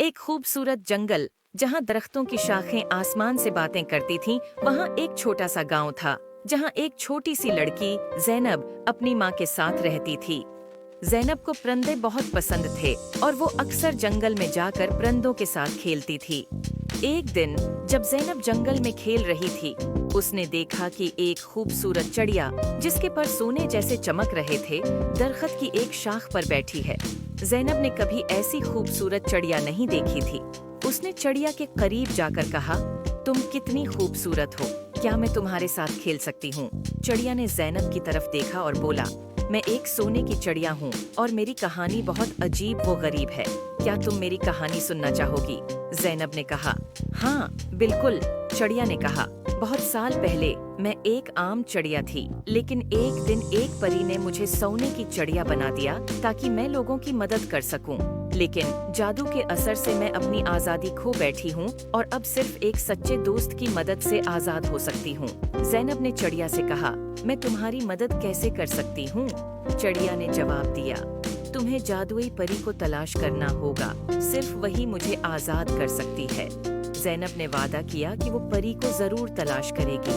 एक खूबसूरत जंगल जहाँ दरख्तों की शाखें आसमान से बातें करती थीं, वहाँ एक छोटा सा गांव था जहाँ एक छोटी सी लड़की जैनब अपनी माँ के साथ रहती थी। जैनब को परिंदे बहुत पसंद थे और वो अक्सर जंगल में जाकर परिंदों के साथ खेलती थी। एक दिन जब जैनब जंगल में खेल रही थी, उसने देखा कि एक खूबसूरत चिड़िया जिसके पर सोने जैसे चमक रहे थे, दरख्त की एक शाख पर बैठी है। जैनब ने कभी ऐसी खूबसूरत चिड़िया नहीं देखी थी। उसने चिड़िया के करीब जाकर कहा, तुम कितनी खूबसूरत हो, क्या मैं तुम्हारे साथ खेल सकती हूँ? चिड़िया ने जैनब की तरफ देखा और बोला, मैं एक सोने की चिड़िया हूँ और मेरी कहानी बहुत अजीब व गरीब है। क्या तुम मेरी कहानी सुनना चाहोगी? जैनब ने कहा, हाँ बिल्कुल। चिड़िया ने कहा, बहुत साल पहले मैं एक आम चिड़िया थी, लेकिन एक दिन एक परी ने मुझे सोने की चिड़िया बना दिया ताकि मैं लोगों की मदद कर सकूं। लेकिन जादू के असर से मैं अपनी आज़ादी खो बैठी हूँ और अब सिर्फ एक सच्चे दोस्त की मदद से आज़ाद हो सकती हूँ। जैनब ने चिड़िया से कहा, मैं तुम्हारी मदद कैसे कर सकती हूँ? चिड़िया ने जवाब दिया, तुम्हें जादुई परी को तलाश करना होगा, सिर्फ वही मुझे आज़ाद कर सकती है। जैनब ने वादा किया कि वो परी को जरूर तलाश करेगी।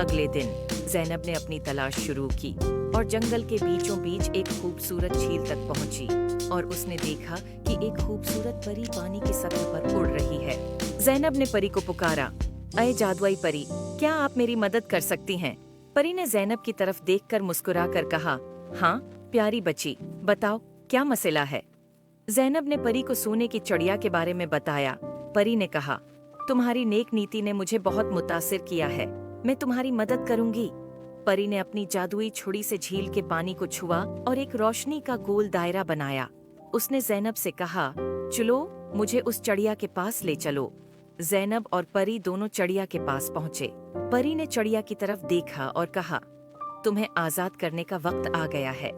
अगले दिन जैनब ने अपनी तलाश शुरू की और जंगल के बीचों बीच एक खूबसूरत झील तक पहुंची और उसने देखा कि एक खूबसूरत परी पानी की सतह पर उड़ रही है। जैनब ने परी को पुकारा, अये जादुई परी, क्या आप मेरी मदद कर सकती हैं? परी ने जैनब की तरफ देखकर मुस्कुराकर कहा, हाँ प्यारी बच्ची, बताओ क्या मसला है? जैनब ने परी को सोने की चिड़िया के बारे में बताया। परी ने कहा, तुम्हारी नेक नीति ने मुझे बहुत मुतासिर किया है, मैं तुम्हारी मदद करूंगी। परी ने अपनी जादुई छुरी से झील के पानी को छुआ और एक रोशनी का गोल दायरा बनाया। उसने जैनब से कहा, चलो मुझे उस चिड़िया के पास ले चलो। जैनब और परी दोनों चिड़िया के पास पहुँचे। परी ने चिड़िया की तरफ देखा और कहा, तुम्हें आजाद करने का वक्त आ गया है।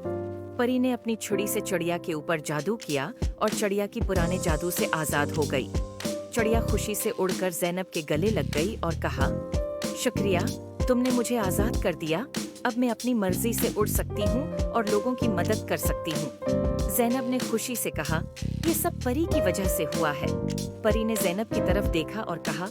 परी ने अपनी छुरी से चिड़िया के ऊपर जादू किया और चिड़िया की पुराने जादू से आजाद हो गई। चिड़िया खुशी से उड़कर जैनब के गले लग गई और कहा, शुक्रिया, तुमने मुझे आजाद कर दिया। अब मैं अपनी मर्जी से उड़ सकती हूँ और लोगों की मदद कर सकती हूँ। जैनब ने खुशी से कहा, ये सब परी की वजह से हुआ है। परी ने जैनब की तरफ देखा और कहा,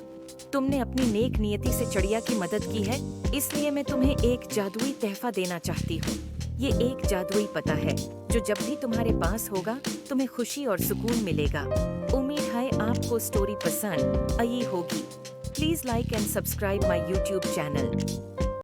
तुमने अपनी नेक नियति से चिड़िया की मदद की है, इसलिए मैं तुम्हें एक जादुई तोहफा देना चाहती हूँ। ये एक जादुई पता है जो जब भी तुम्हारे पास होगा तुम्हें खुशी और सुकून मिलेगा। उम्मीद है आपको स्टोरी पसंद आई होगी। Please like and subscribe my YouTube channel.